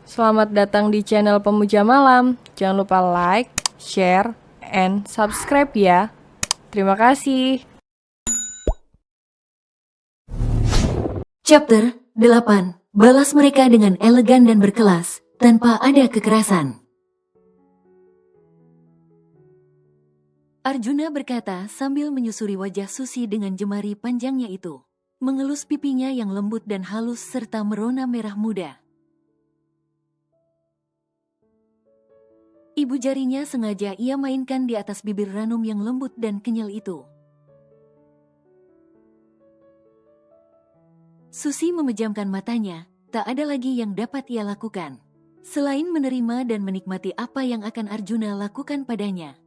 Selamat datang di channel Pemuja Malam. Jangan lupa like, share, and subscribe ya. Terima kasih. Chapter 8. Balas mereka dengan elegan dan berkelas, tanpa ada kekerasan. Arjuna berkata sambil menyusuri wajah Susi dengan jemari panjangnya itu. Mengelus pipinya yang lembut dan halus serta merona merah muda. Ibu jarinya sengaja ia mainkan di atas bibir ranum yang lembut dan kenyal itu. Susi memejamkan matanya, tak ada lagi yang dapat ia lakukan. Selain menerima dan menikmati apa yang akan Arjuna lakukan padanya.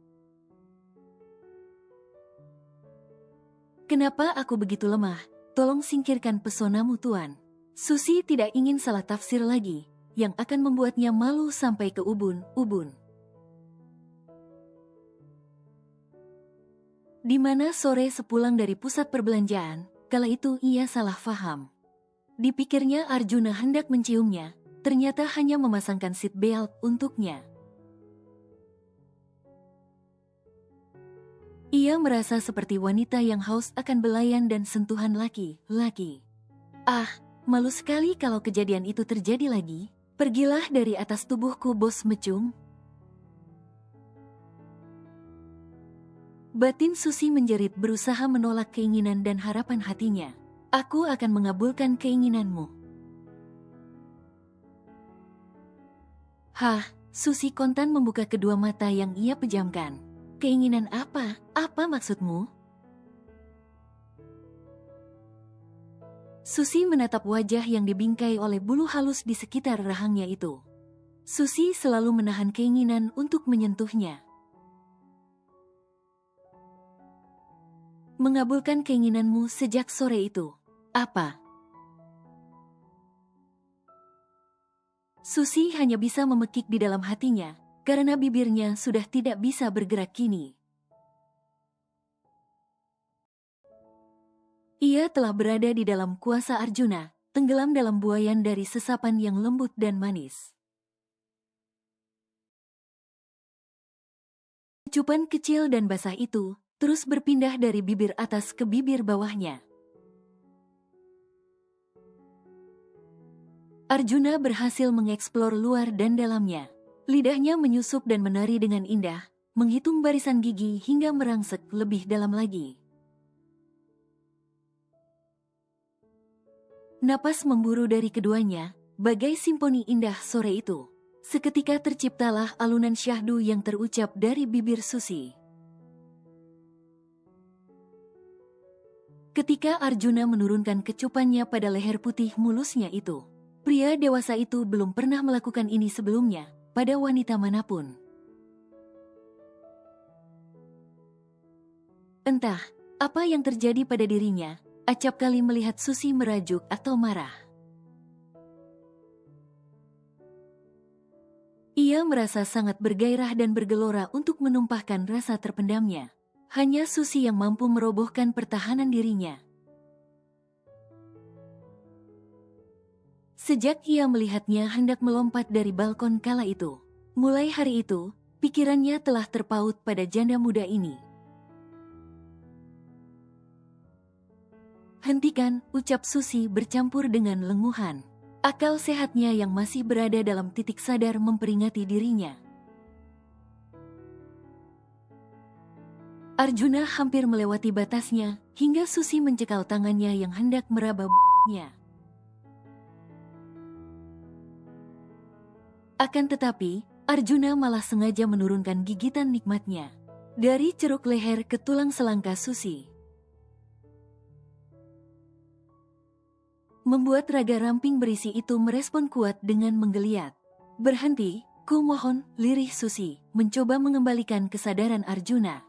Kenapa aku begitu lemah? Tolong singkirkan pesonamu Tuan. Susi tidak ingin salah tafsir lagi, yang akan membuatnya malu sampai ke ubun-ubun. Di mana sore sepulang dari pusat perbelanjaan, kala itu ia salah faham. Dipikirnya Arjuna hendak menciumnya, ternyata hanya memasangkan seat belt untuknya. Ia merasa seperti wanita yang haus akan belayan dan sentuhan laki-laki. Ah, malu sekali kalau kejadian itu terjadi lagi. Pergilah dari atas tubuhku, bos mecung. Batin Susi menjerit berusaha menolak keinginan dan harapan hatinya. Aku akan mengabulkan keinginanmu. Hah, Susi kontan membuka kedua mata yang ia pejamkan. Keinginan apa? Apa maksudmu? Susi menatap wajah yang dibingkai oleh bulu halus di sekitar rahangnya itu. Susi selalu menahan keinginan untuk menyentuhnya. Mengabulkan keinginanmu sejak sore itu. Apa? Susi hanya bisa memekik di dalam hatinya, karena bibirnya sudah tidak bisa bergerak kini. Ia telah berada di dalam kuasa Arjuna, tenggelam dalam buayan dari sesapan yang lembut dan manis. Cupan kecil dan basah itu terus berpindah dari bibir atas ke bibir bawahnya. Arjuna berhasil mengeksplor luar dan dalamnya. Lidahnya menyusup dan menari dengan indah, menghitung barisan gigi hingga merangsek lebih dalam lagi. Napas memburu dari keduanya, bagai simfoni indah sore itu. Seketika terciptalah alunan syahdu yang terucap dari bibir Susi. Ketika Arjuna menurunkan kecupannya pada leher putih mulusnya itu, pria dewasa itu belum pernah melakukan ini sebelumnya pada wanita manapun. Entah apa yang terjadi pada dirinya, acap kali melihat Susi merajuk atau marah. Ia merasa sangat bergairah dan bergelora untuk menumpahkan rasa terpendamnya. Hanya Susi yang mampu merobohkan pertahanan dirinya. Sejak ia melihatnya hendak melompat dari balkon kala itu, mulai hari itu, pikirannya telah terpaut pada janda muda ini. Hentikan, ucap Susi bercampur dengan lenguhan. Akal sehatnya yang masih berada dalam titik sadar memperingati dirinya. Arjuna hampir melewati batasnya, hingga Susi mencekal tangannya yang hendak meraba b***nya. Akan tetapi, Arjuna malah sengaja menurunkan gigitan nikmatnya. Dari ceruk leher ke tulang selangka Susi. Membuat raga ramping berisi itu merespon kuat dengan menggeliat. Berhenti, ku mohon, lirih Susi, mencoba mengembalikan kesadaran Arjuna.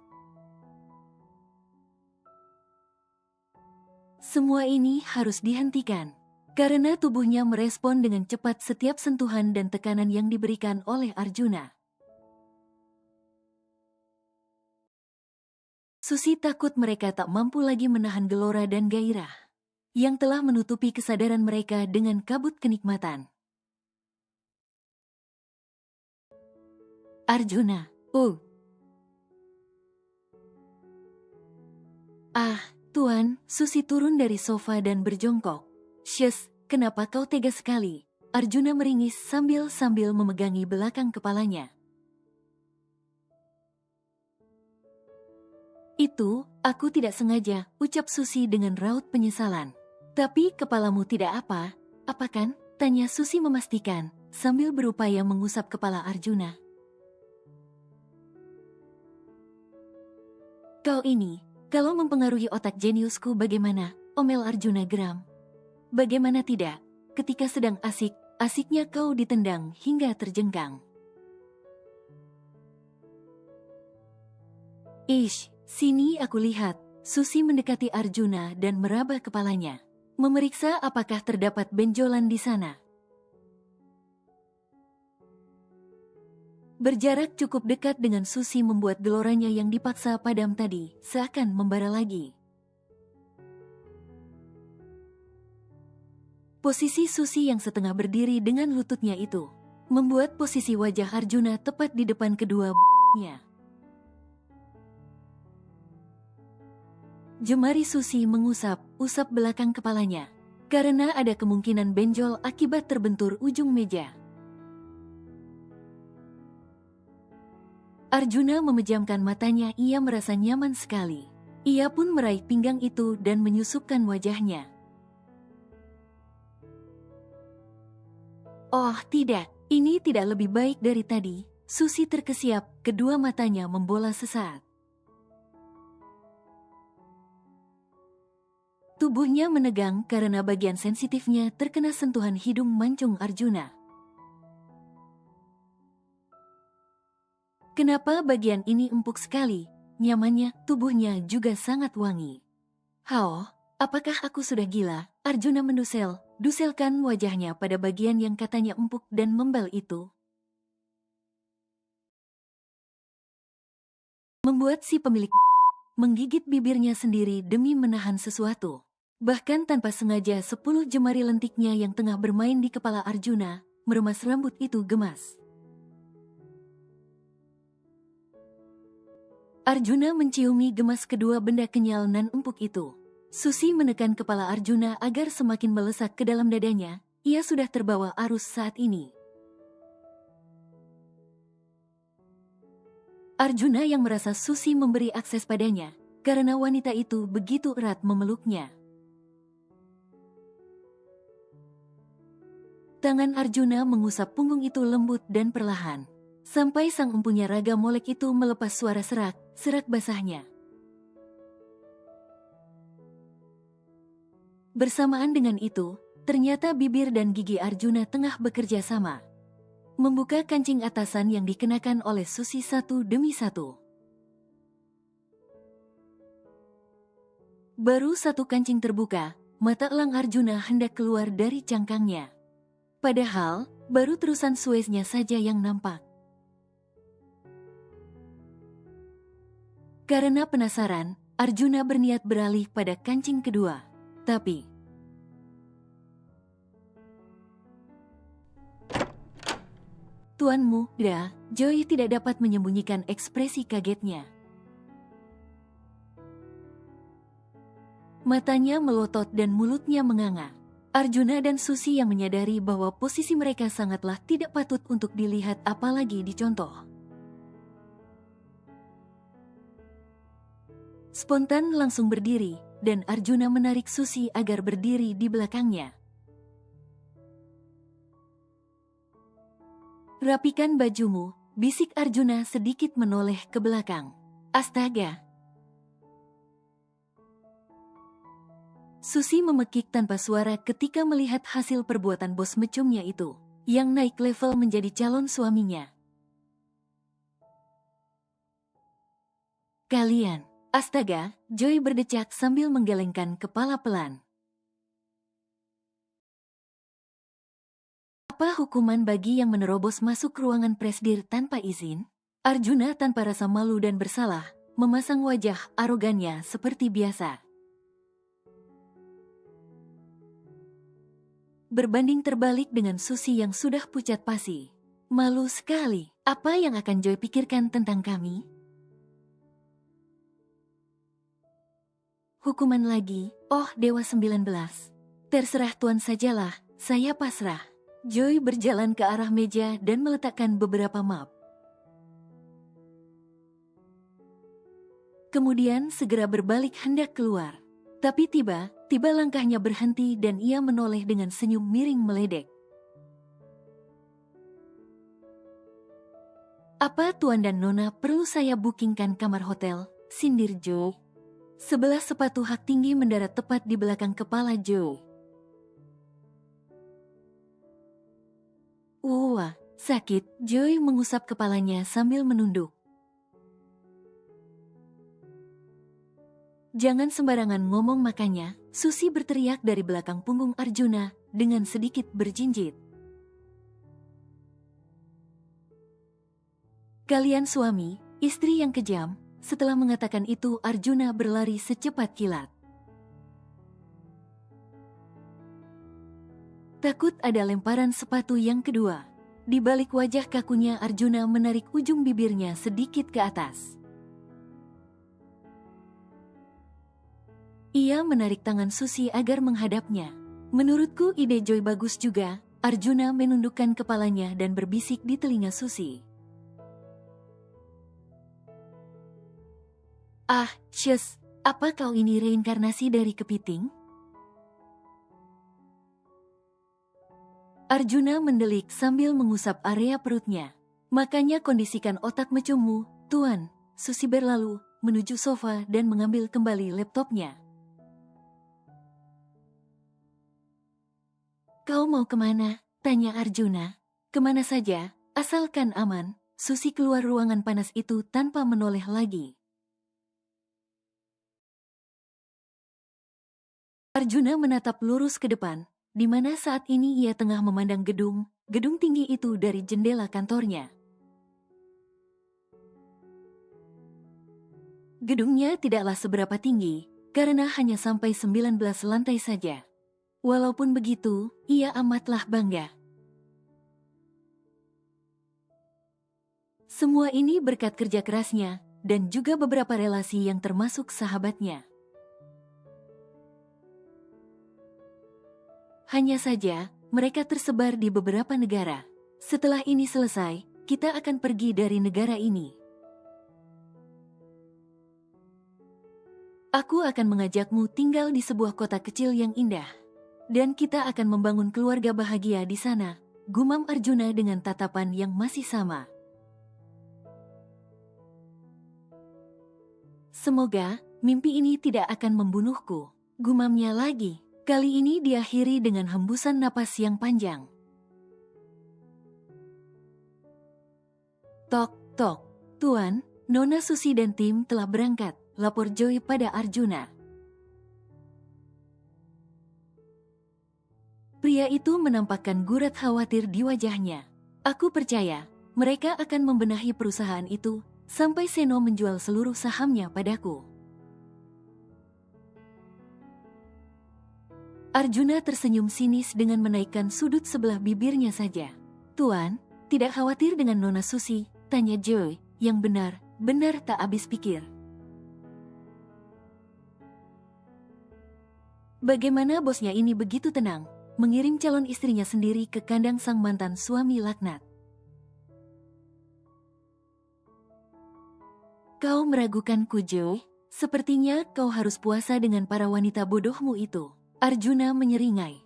Semua ini harus dihentikan, karena tubuhnya merespon dengan cepat setiap sentuhan dan tekanan yang diberikan oleh Arjuna. Susi takut mereka tak mampu lagi menahan gelora dan gairah yang telah menutupi kesadaran mereka dengan kabut kenikmatan. Arjuna. Tuan, Susi turun dari sofa dan berjongkok. Syes, kenapa kau tega sekali? Arjuna meringis sambil memegangi belakang kepalanya. Itu, aku tidak sengaja, ucap Susi dengan raut penyesalan. Tapi kepalamu tidak apa kan? Tanya Susi memastikan, sambil berupaya mengusap kepala Arjuna. Kau ini, kalau mempengaruhi otak jeniusku bagaimana? Omel Arjuna geram. Bagaimana tidak, ketika sedang asiknya kau ditendang hingga terjengkang. Ish, sini aku lihat. Susi mendekati Arjuna dan meraba kepalanya. Memeriksa apakah terdapat benjolan di sana. Berjarak cukup dekat dengan Susi membuat geloranya yang dipaksa padam tadi seakan membara lagi. Posisi Susi yang setengah berdiri dengan lututnya itu membuat posisi wajah Arjuna tepat di depan kedua b***nya. Jemari Susi usap belakang kepalanya, karena ada kemungkinan benjol akibat terbentur ujung meja. Arjuna memejamkan matanya, ia merasa nyaman sekali. Ia pun meraih pinggang itu dan menyusupkan wajahnya. Oh tidak, ini tidak lebih baik dari tadi. Susi terkesiap, kedua matanya membola sesaat. Tubuhnya menegang karena bagian sensitifnya terkena sentuhan hidung mancung Arjuna. Kenapa bagian ini empuk sekali? Nyamannya, tubuhnya juga sangat wangi. Hao, apakah aku sudah gila? Arjuna duselkan wajahnya pada bagian yang katanya empuk dan membal itu. Membuat si pemilik menggigit bibirnya sendiri demi menahan sesuatu. Bahkan tanpa sengaja 10 jemari lentiknya yang tengah bermain di kepala Arjuna, meremas rambut itu gemas. Arjuna menciumi gemas kedua benda kenyal nan empuk itu. Susi menekan kepala Arjuna agar semakin melesak ke dalam dadanya, ia sudah terbawa arus saat ini. Arjuna yang merasa Susi memberi akses padanya, karena wanita itu begitu erat memeluknya. Tangan Arjuna mengusap punggung itu lembut dan perlahan, sampai sang empunya raga molek itu melepas suara serak basahnya. Bersamaan dengan itu, ternyata bibir dan gigi Arjuna tengah bekerja sama, membuka kancing atasan yang dikenakan oleh Susi satu demi satu. Baru satu kancing terbuka, mata elang Arjuna hendak keluar dari cangkangnya. Padahal, baru terusan suesnya saja yang nampak. Karena penasaran, Arjuna berniat beralih pada kancing kedua. Tapi tuanmu, Joy tidak dapat menyembunyikan ekspresi kagetnya. Matanya melotot dan mulutnya menganga. Arjuna dan Susi yang menyadari bahwa posisi mereka sangatlah tidak patut untuk dilihat apalagi dicontoh. Spontan langsung berdiri, dan Arjuna menarik Susi agar berdiri di belakangnya. Rapikan bajumu, bisik Arjuna sedikit menoleh ke belakang. Astaga! Susi memekik tanpa suara ketika melihat hasil perbuatan bos mecumnya itu, yang naik level menjadi calon suaminya. Kalian, astaga, Joy berdecak sambil menggelengkan kepala pelan. Apa hukuman bagi yang menerobos masuk ruangan presdir tanpa izin? Arjuna tanpa rasa malu dan bersalah, memasang wajah arogannya seperti biasa. Berbanding terbalik dengan Susi yang sudah pucat pasi. Malu sekali. Apa yang akan Joy pikirkan tentang kami? Hukuman lagi, oh Dewa 19. Terserah Tuan sajalah, saya pasrah. Joy berjalan ke arah meja dan meletakkan beberapa map. Kemudian segera berbalik hendak keluar. Tapi tiba langkahnya berhenti dan ia menoleh dengan senyum miring meledek. Apa Tuan dan Nona perlu saya bookingkan kamar hotel? Sindir Joe. Sebelah sepatu hak tinggi mendarat tepat di belakang kepala Joe. Wah, sakit. Joy mengusap kepalanya sambil menunduk. Jangan sembarangan ngomong makanya, Susi berteriak dari belakang punggung Arjuna dengan sedikit berjinjit. Kalian suami, istri yang kejam. Setelah mengatakan itu Arjuna berlari secepat kilat. Takut ada lemparan sepatu yang kedua. Di balik wajah kakunya Arjuna menarik ujung bibirnya sedikit ke atas. Ia menarik tangan Susi agar menghadapnya. Menurutku ide Joy bagus juga. Arjuna menundukkan kepalanya dan berbisik di telinga Susi. Ah, shush, apa kau ini reinkarnasi dari kepiting? Arjuna mendelik sambil mengusap area perutnya. Makanya kondisikan otak mecummu, Tuan. Susi berlalu, menuju sofa dan mengambil kembali laptopnya. Kau mau kemana? Tanya Arjuna. Kemana saja, asalkan aman. Susi keluar ruangan panas itu tanpa menoleh lagi. Arjuna menatap lurus ke depan, di mana saat ini ia tengah memandang gedung tinggi itu dari jendela kantornya. Gedungnya tidaklah seberapa tinggi, karena hanya sampai 19 lantai saja. Walaupun begitu, ia amatlah bangga. Semua ini berkat kerja kerasnya, dan juga beberapa relasi yang termasuk sahabatnya. Hanya saja, mereka tersebar di beberapa negara. Setelah ini selesai, kita akan pergi dari negara ini. Aku akan mengajakmu tinggal di sebuah kota kecil yang indah. Dan kita akan membangun keluarga bahagia di sana, gumam Arjuna dengan tatapan yang masih sama. Semoga mimpi ini tidak akan membunuhku, gumamnya lagi. Kali ini diakhiri dengan hembusan napas yang panjang. Tok, tok. Tuan, Nona Susi dan tim telah berangkat, lapor Joy pada Arjuna. Pria itu menampakkan gurat khawatir di wajahnya. Aku percaya, mereka akan membenahi perusahaan itu, sampai Seno menjual seluruh sahamnya padaku. Arjuna tersenyum sinis dengan menaikkan sudut sebelah bibirnya saja. Tuan, tidak khawatir dengan Nona Susi, tanya Joy, yang benar tak habis pikir. Bagaimana bosnya ini begitu tenang, mengirim calon istrinya sendiri ke kandang sang mantan suami laknat? Kau meragukanku, Joy? Sepertinya kau harus puasa dengan para wanita bodohmu itu. Arjuna menyeringai.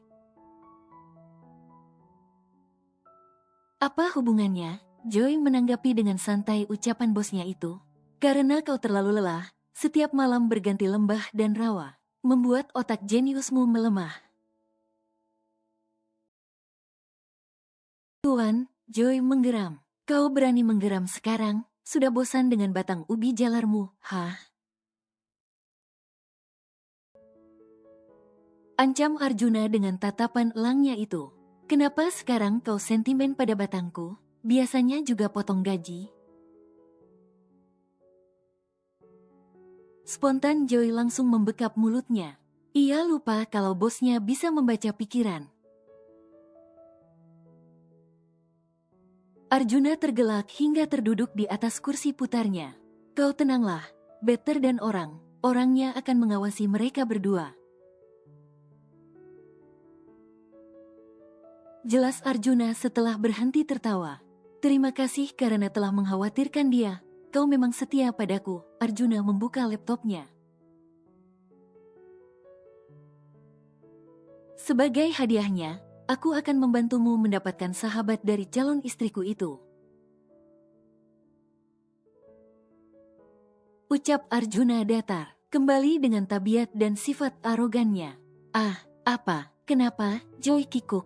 Apa hubungannya? Joy menanggapi dengan santai ucapan bosnya itu. Karena kau terlalu lelah, setiap malam berganti lembah dan rawa, membuat otak jeniusmu melemah. Tuan, Joy menggeram. Kau berani menggeram sekarang? Sudah bosan dengan batang ubi jalarmu, hah? Ancam Arjuna dengan tatapan elangnya itu. Kenapa sekarang kau sentimen pada batangku? Biasanya juga potong gaji. Spontan Joy langsung membekap mulutnya. Ia lupa kalau bosnya bisa membaca pikiran. Arjuna tergelak hingga terduduk di atas kursi putarnya. Kau tenanglah, Better dan orangnya akan mengawasi mereka berdua. Jelas Arjuna setelah berhenti tertawa. Terima kasih karena telah mengkhawatirkan dia. Kau memang setia padaku. Arjuna membuka laptopnya. Sebagai hadiahnya, aku akan membantumu mendapatkan sahabat dari calon istriku itu. Ucap Arjuna datar, kembali dengan tabiat dan sifat arogannya. Ah, apa? Kenapa, Joy kikuk?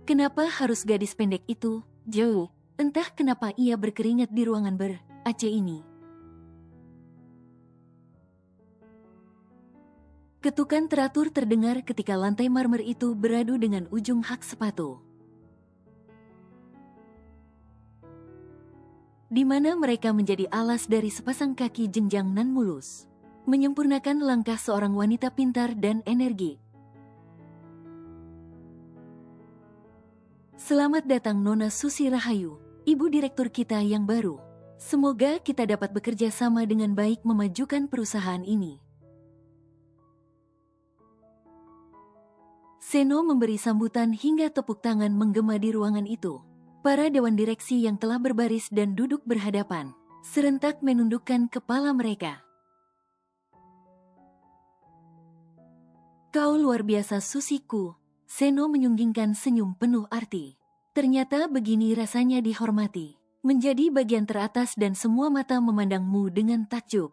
Kenapa harus gadis pendek itu, Joy? Entah kenapa ia berkeringat di ruangan ber-AC ini. Ketukan teratur terdengar ketika lantai marmer itu beradu dengan ujung hak sepatu. Di mana mereka menjadi alas dari sepasang kaki jenjang nan mulus. Menyempurnakan langkah seorang wanita pintar dan energi. Selamat datang Nona Susi Rahayu, ibu direktur kita yang baru. Semoga kita dapat bekerja sama dengan baik memajukan perusahaan ini. Seno memberi sambutan hingga tepuk tangan menggema di ruangan itu. Para dewan direksi yang telah berbaris dan duduk berhadapan, serentak menundukkan kepala mereka. Kau luar biasa Susiku, Seno menyunggingkan senyum penuh arti. Ternyata begini rasanya dihormati, menjadi bagian teratas dan semua mata memandangmu dengan takjub.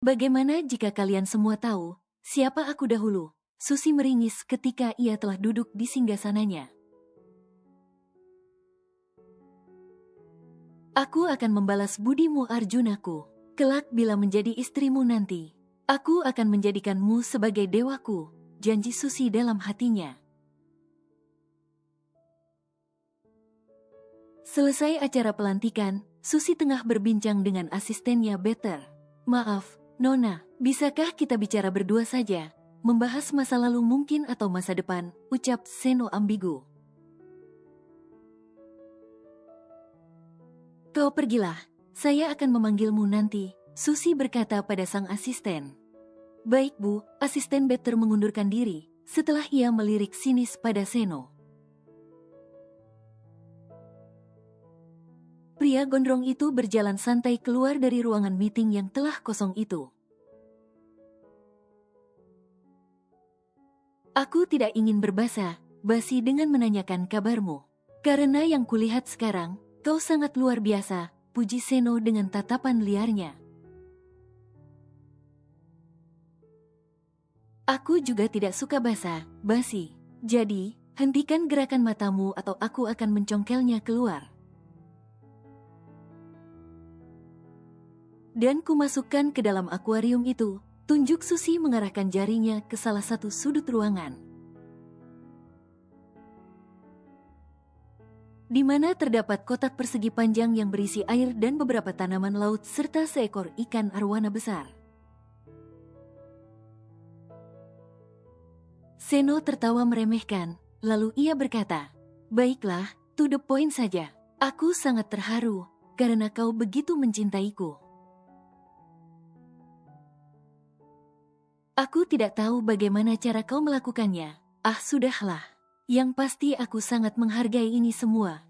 Bagaimana jika kalian semua tahu siapa aku dahulu? Susi meringis ketika ia telah duduk di singgasananya. Aku akan membalas budimu Arjunaku. Kelak bila menjadi istrimu nanti, aku akan menjadikanmu sebagai dewaku, janji Susi dalam hatinya. Selesai acara pelantikan, Susi tengah berbincang dengan asistennya Better. Maaf, Nona, bisakah kita bicara berdua saja? Membahas masa lalu mungkin atau masa depan, ucap Seno ambigu. Kau pergilah, saya akan memanggilmu nanti, Susi berkata pada sang asisten. Baik Bu, asisten Better mengundurkan diri, setelah ia melirik sinis pada Seno. Pria gondrong itu berjalan santai keluar dari ruangan meeting yang telah kosong itu. Aku tidak ingin berbasa-basi dengan menanyakan kabarmu. Karena yang kulihat sekarang, kau sangat luar biasa, puji Seno dengan tatapan liarnya. Aku juga tidak suka basa-basi. Jadi, hentikan gerakan matamu atau aku akan mencongkelnya keluar. Dan kumasukkan ke dalam akuarium itu. Tunjuk Susi mengarahkan jarinya ke salah satu sudut ruangan. Di mana terdapat kotak persegi panjang yang berisi air dan beberapa tanaman laut serta seekor ikan arwana besar. Seno tertawa meremehkan, lalu ia berkata, baiklah, to the point saja. Aku sangat terharu, karena kau begitu mencintaiku. Aku tidak tahu bagaimana cara kau melakukannya. Ah, sudahlah. Yang pasti aku sangat menghargai ini semua.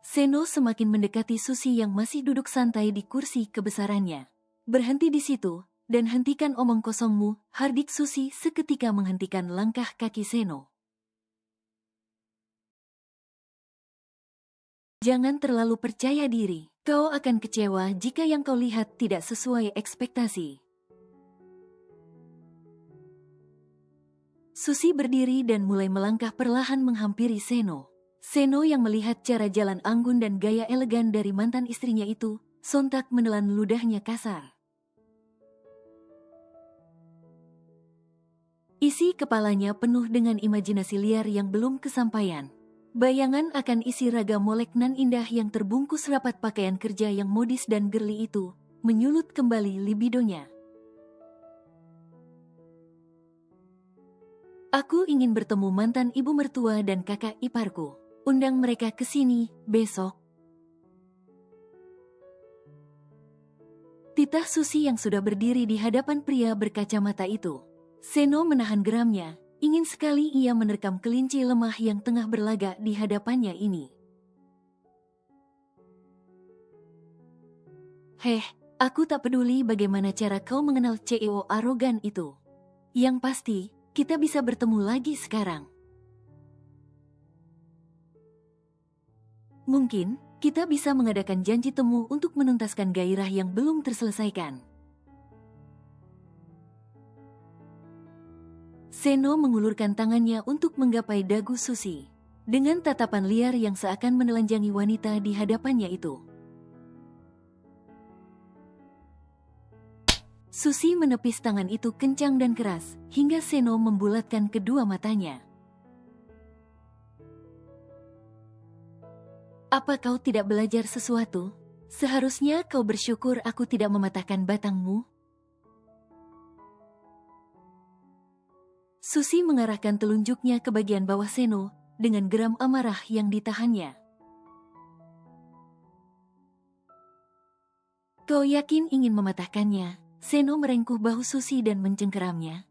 Seno semakin mendekati Susi yang masih duduk santai di kursi kebesarannya. Berhenti di situ, dan hentikan omong kosongmu, hardik Susi seketika menghentikan langkah kaki Seno. Jangan terlalu percaya diri. Kau akan kecewa jika yang kau lihat tidak sesuai ekspektasi. Susi berdiri dan mulai melangkah perlahan menghampiri Seno. Seno yang melihat cara jalan anggun dan gaya elegan dari mantan istrinya itu, sontak menelan ludahnya kasar. Isi kepalanya penuh dengan imajinasi liar yang belum kesampaian. Bayangan akan isi raga molek nan indah yang terbungkus rapat pakaian kerja yang modis dan girly itu, menyulut kembali libidonya. Aku ingin bertemu mantan ibu mertua dan kakak iparku. Undang mereka ke sini besok. Titah Susi yang sudah berdiri di hadapan pria berkacamata itu. Seno menahan geramnya, ingin sekali ia menerkam kelinci lemah yang tengah berlagak di hadapannya ini. Heh, aku tak peduli bagaimana cara kau mengenal CEO arogan itu. Yang pasti, kita bisa bertemu lagi sekarang. Mungkin, kita bisa mengadakan janji temu untuk menuntaskan gairah yang belum terselesaikan. Seno mengulurkan tangannya untuk menggapai dagu Susi. Dengan tatapan liar yang seakan menelanjangi wanita di hadapannya itu. Susi menepis tangan itu kencang dan keras, hingga Seno membulatkan kedua matanya. Apa kau tidak belajar sesuatu? Seharusnya kau bersyukur aku tidak mematahkan batangmu. Susi mengarahkan telunjuknya ke bagian bawah Seno, dengan geram amarah yang ditahannya. Kau yakin ingin mematahkannya? Seno merengkuh bahu Susi dan mencengkeramnya.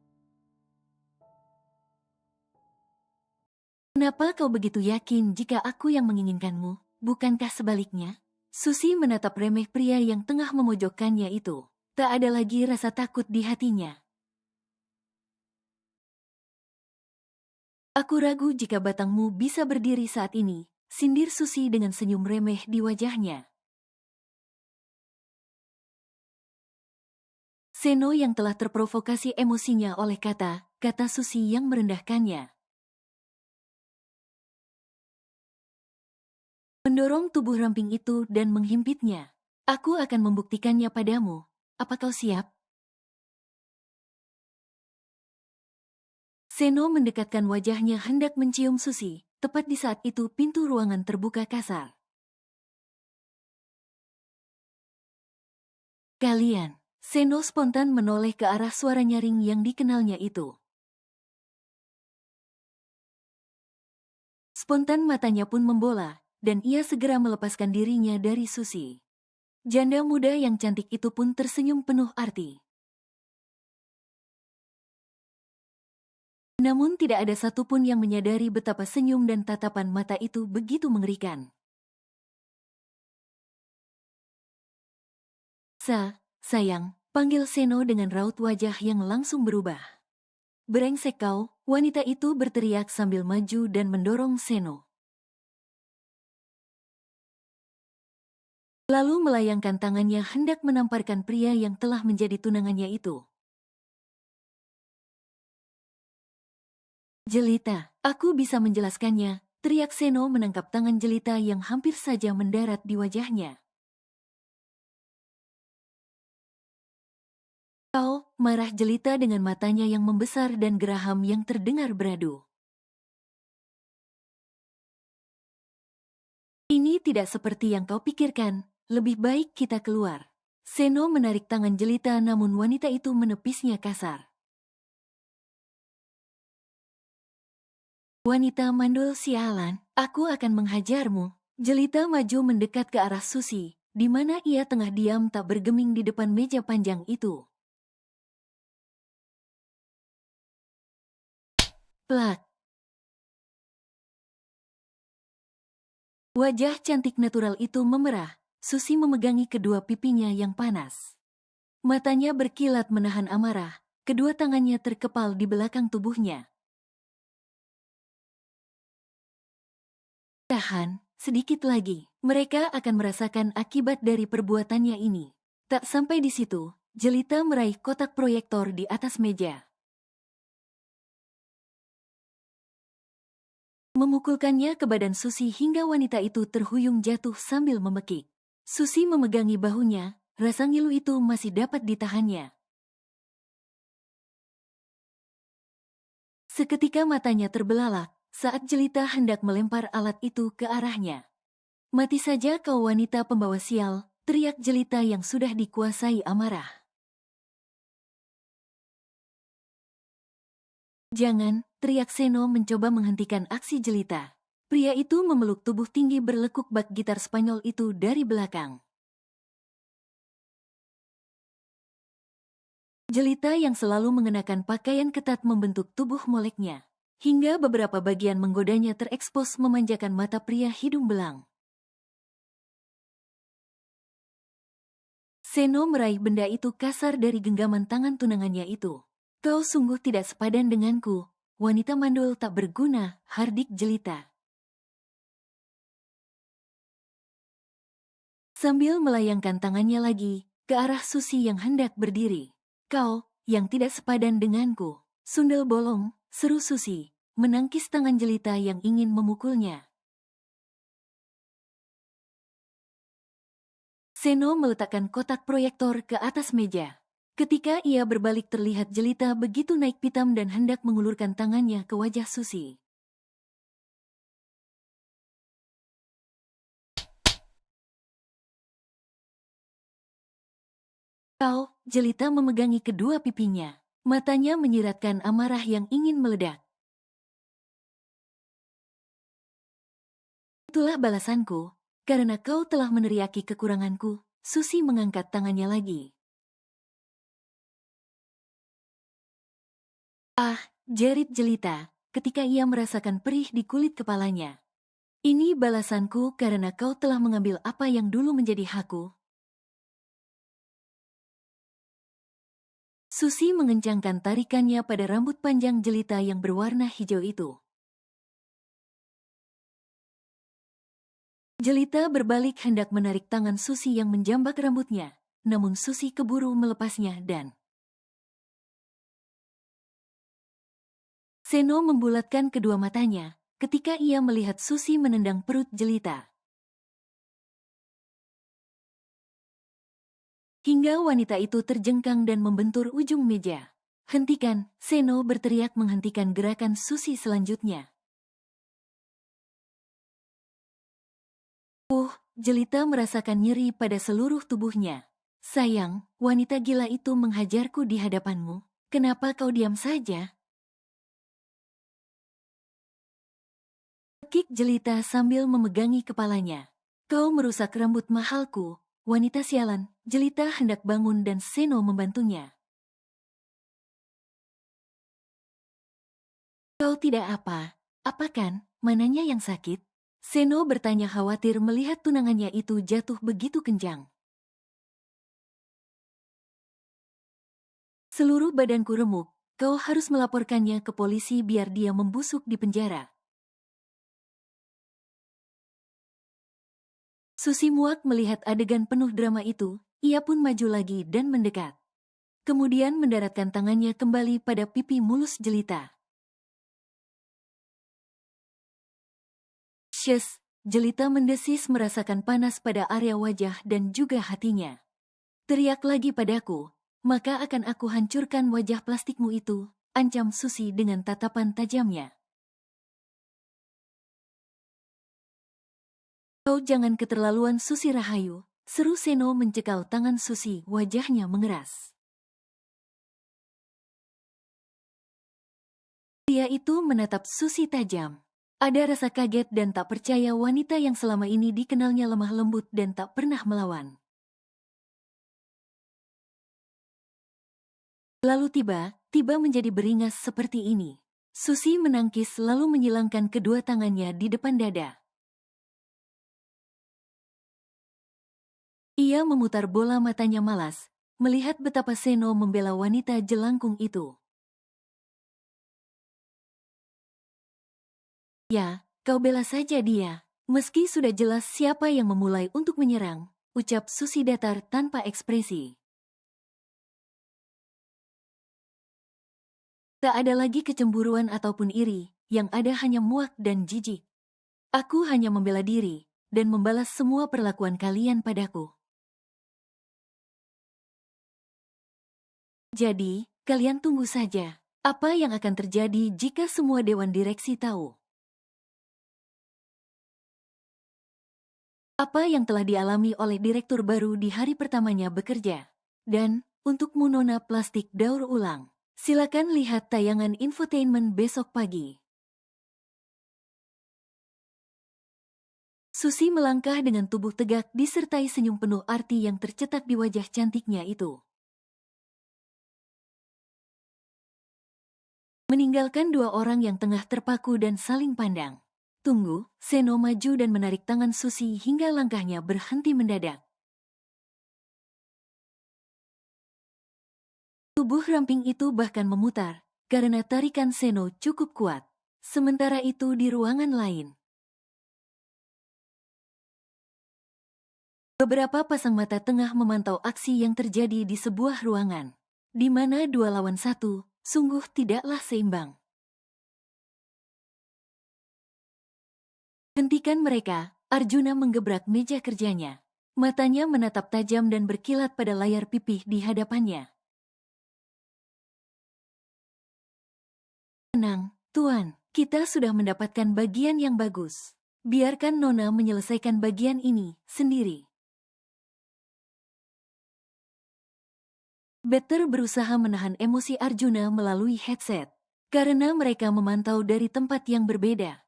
Kenapa kau begitu yakin jika aku yang menginginkanmu? Bukankah sebaliknya? Susi menatap remeh pria yang tengah memojokkannya itu. Tak ada lagi rasa takut di hatinya. Aku ragu jika batangmu bisa berdiri saat ini, sindir Susi dengan senyum remeh di wajahnya. Seno yang telah terprovokasi emosinya oleh kata Susi yang merendahkannya. Mendorong tubuh ramping itu dan menghimpitnya. Aku akan membuktikannya padamu. Apa kau siap? Seno mendekatkan wajahnya hendak mencium Susi. Tepat di saat itu pintu ruangan terbuka kasar. Kalian. Seno spontan menoleh ke arah suara nyaring yang dikenalnya itu. Spontan matanya pun membola, dan ia segera melepaskan dirinya dari Susi. Janda muda yang cantik itu pun tersenyum penuh arti. Namun tidak ada satupun yang menyadari betapa senyum dan tatapan mata itu begitu mengerikan. Sayang, panggil Seno dengan raut wajah yang langsung berubah. Brengsek kau, wanita itu berteriak sambil maju dan mendorong Seno. Lalu melayangkan tangannya hendak menamparkan pria yang telah menjadi tunangannya itu. Jelita, aku bisa menjelaskannya, teriak Seno menangkap tangan Jelita yang hampir saja mendarat di wajahnya. Kau, marah Jelita dengan matanya yang membesar dan geraham yang terdengar beradu. Ini tidak seperti yang kau pikirkan, lebih baik kita keluar. Seno menarik tangan Jelita namun wanita itu menepisnya kasar. Wanita mandul sialan, aku akan menghajarmu. Jelita maju mendekat ke arah Susi, di mana ia tengah diam tak bergeming di depan meja panjang itu. Plak. Wajah cantik natural itu memerah, Susi memegangi kedua pipinya yang panas. Matanya berkilat menahan amarah, kedua tangannya terkepal di belakang tubuhnya. Tahan, sedikit lagi, mereka akan merasakan akibat dari perbuatannya ini. Tak sampai di situ, Jelita meraih kotak proyektor di atas meja. Memukulkannya ke badan Susi hingga wanita itu terhuyung jatuh sambil memekik. Susi memegangi bahunya, rasa ngilu itu masih dapat ditahannya. Seketika matanya terbelalak, saat Jelita hendak melempar alat itu ke arahnya. Mati saja kau wanita pembawa sial, teriak Jelita yang sudah dikuasai amarah. Jangan, teriak Seno mencoba menghentikan aksi jelita. Pria itu memeluk tubuh tinggi berlekuk bak gitar Spanyol itu dari belakang. Jelita yang selalu mengenakan pakaian ketat membentuk tubuh moleknya, hingga beberapa bagian menggodanya terekspos memanjakan mata pria hidung belang. Seno meraih benda itu kasar dari genggaman tangan tunangannya itu. Kau sungguh tidak sepadan denganku, wanita mandul tak berguna, hardik jelita. Sambil melayangkan tangannya lagi, ke arah Susi yang hendak berdiri. Kau, yang tidak sepadan denganku, sundel bolong, seru Susi, menangkis tangan jelita yang ingin memukulnya. Seno meletakkan kotak proyektor ke atas meja. Ketika ia berbalik terlihat jelita begitu naik pitam dan hendak mengulurkan tangannya ke wajah Susi. Kau, jelita memegangi kedua pipinya. Matanya menyiratkan amarah yang ingin meledak. Itulah balasanku, karena kau telah meneriaki kekuranganku. Susi mengangkat tangannya lagi. Ah, jerit jelita, ketika ia merasakan perih di kulit kepalanya. Ini balasanku karena kau telah mengambil apa yang dulu menjadi hakku. Susi mengencangkan tarikannya pada rambut panjang jelita yang berwarna hijau itu. Jelita berbalik hendak menarik tangan Susi yang menjambak rambutnya, namun Susi keburu melepasnya dan Seno membulatkan kedua matanya ketika ia melihat Susi menendang perut jelita. Hingga wanita itu terjengkang dan membentur ujung meja. Hentikan, Seno berteriak menghentikan gerakan Susi selanjutnya. Jelita merasakan nyeri pada seluruh tubuhnya. Sayang, wanita gila itu menghajarku di hadapanmu. Kenapa kau diam saja? Kik jelita sambil memegangi kepalanya. Kau merusak rambut mahalku, wanita sialan. Jelita hendak bangun dan Seno membantunya. Kau tidak apa kan? Mananya yang sakit? Seno bertanya khawatir melihat tunangannya itu jatuh begitu kencang. Seluruh badanku remuk, kau harus melaporkannya ke polisi biar dia membusuk di penjara. Susi muak melihat adegan penuh drama itu, ia pun maju lagi dan mendekat. Kemudian mendaratkan tangannya kembali pada pipi mulus jelita. Syes, jelita mendesis merasakan panas pada area wajah dan juga hatinya. Teriak lagi padaku, maka akan aku hancurkan wajah plastikmu itu, ancam Susi dengan tatapan tajamnya. Kau jangan keterlaluan Susi Rahayu, seru Seno mencekal tangan Susi, wajahnya mengeras. Pria itu menatap Susi tajam. Ada rasa kaget dan tak percaya wanita yang selama ini dikenalnya lemah lembut dan tak pernah melawan. Lalu tiba menjadi beringas seperti ini. Susi menangkis lalu menyilangkan kedua tangannya di depan dada. Ia memutar bola matanya malas, melihat betapa Seno membela wanita jelangkung itu. Ya, kau bela saja dia, meski sudah jelas siapa yang memulai untuk menyerang, ucap Susi datar tanpa ekspresi. Tak ada lagi kecemburuan ataupun iri, yang ada hanya muak dan jijik. Aku hanya membela diri, dan membalas semua perlakuan kalian padaku. Jadi, kalian tunggu saja. Apa yang akan terjadi jika semua dewan direksi tahu? Apa yang telah dialami oleh direktur baru di hari pertamanya bekerja? Dan, untukmu nona plastik daur ulang, Silakan lihat tayangan infotainment besok pagi. Susi melangkah dengan tubuh tegak disertai senyum penuh arti yang tercetak di wajah cantiknya itu. Meninggalkan dua orang yang tengah terpaku dan saling pandang. Tunggu, Seno maju dan menarik tangan Susi hingga langkahnya berhenti mendadak. Tubuh ramping itu bahkan memutar, karena tarikan Seno cukup kuat. Sementara itu di ruangan lain, beberapa pasang mata tengah memantau aksi yang terjadi di sebuah ruangan, di mana 2 lawan 1 sungguh tidaklah seimbang. Hentikan mereka, Arjuna menggebrak meja kerjanya. Matanya menatap tajam dan berkilat pada layar pipih di hadapannya. Tenang, Tuan, kita sudah mendapatkan bagian yang bagus. Biarkan Nona menyelesaikan bagian ini sendiri. Better berusaha menahan emosi Arjuna melalui headset, karena mereka memantau dari tempat yang berbeda.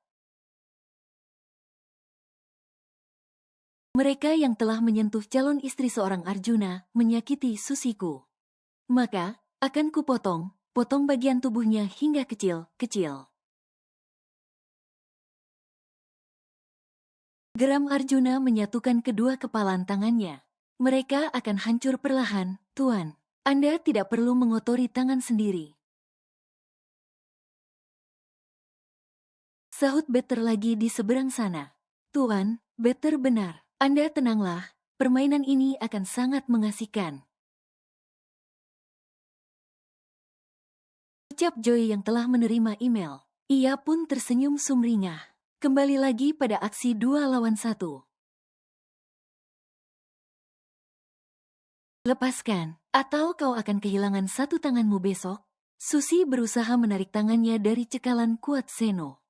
Mereka yang telah menyentuh calon istri seorang Arjuna menyakiti Susiku. Maka, akan kupotong bagian tubuhnya hingga kecil-kecil. Geram Arjuna menyatukan kedua kepalan tangannya. Mereka akan hancur perlahan, Tuan. Anda tidak perlu mengotori tangan sendiri. Sahut Better lagi di seberang sana. Tuan, Better benar. Anda tenanglah, permainan ini akan sangat mengasihkan. Ucap Joy yang telah menerima email. Ia pun tersenyum sumringah. Kembali lagi pada aksi 2 lawan 1. Lepaskan, atau kau akan kehilangan satu tanganmu besok. Susi berusaha menarik tangannya dari cekalan kuat Seno.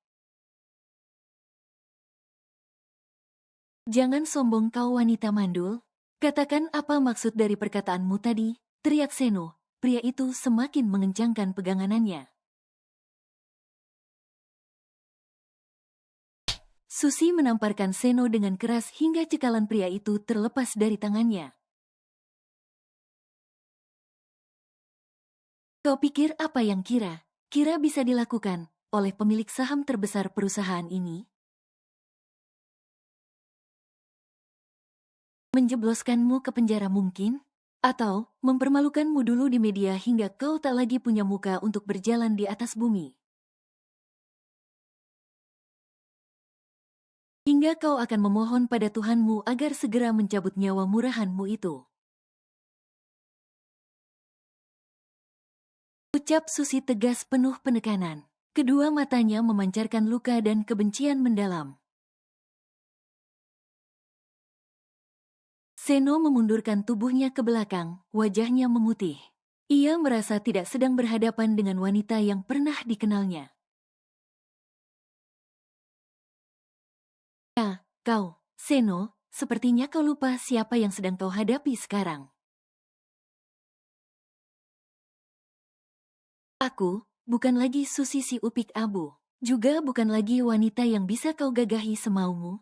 Jangan sombong kau wanita mandul. Katakan apa maksud dari perkataanmu tadi, teriak Seno. Pria itu semakin mengencangkan peganganannya. Susi menamparkan Seno dengan keras hingga cekalan pria itu terlepas dari tangannya. Kau pikir apa yang kira bisa dilakukan oleh pemilik saham terbesar perusahaan ini? Menjebloskanmu ke penjara mungkin? Atau mempermalukanmu dulu di media hingga kau tak lagi punya muka untuk berjalan di atas bumi? Hingga kau akan memohon pada Tuhanmu agar segera mencabut nyawa murahanmu itu. Ucap Susi tegas penuh penekanan. Kedua matanya memancarkan luka dan kebencian mendalam. Seno memundurkan tubuhnya ke belakang, wajahnya memutih. Ia merasa tidak sedang berhadapan dengan wanita yang pernah dikenalnya. Kau, Seno, sepertinya kau lupa siapa yang sedang kau hadapi sekarang. Aku, bukan lagi Susi si Upik Abu. Juga bukan lagi wanita yang bisa kau gagahi semaumu.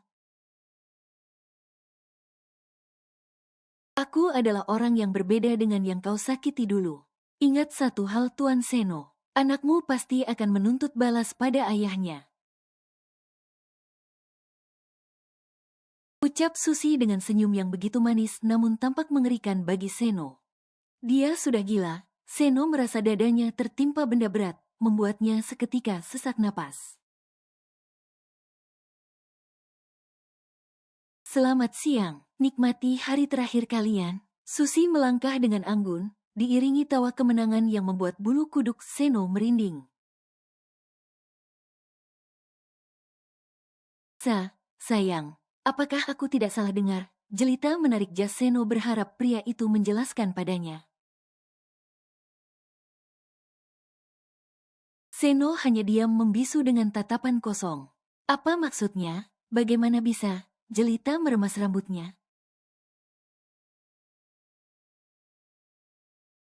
Aku adalah orang yang berbeda dengan yang kau sakiti dulu. Ingat satu hal Tuan Seno, anakmu pasti akan menuntut balas pada ayahnya. Ucap Susi dengan senyum yang begitu manis namun tampak mengerikan bagi Seno. Dia sudah gila, Seno merasa dadanya tertimpa benda berat, membuatnya seketika sesak napas. Selamat siang, nikmati hari terakhir kalian. Susi melangkah dengan anggun, diiringi tawa kemenangan yang membuat bulu kuduk Seno merinding. Sayang, apakah aku tidak salah dengar? Jelita menarik jas Seno berharap pria itu menjelaskan padanya. Seno hanya diam membisu dengan tatapan kosong. Apa maksudnya? Bagaimana bisa? Jelita meremas rambutnya.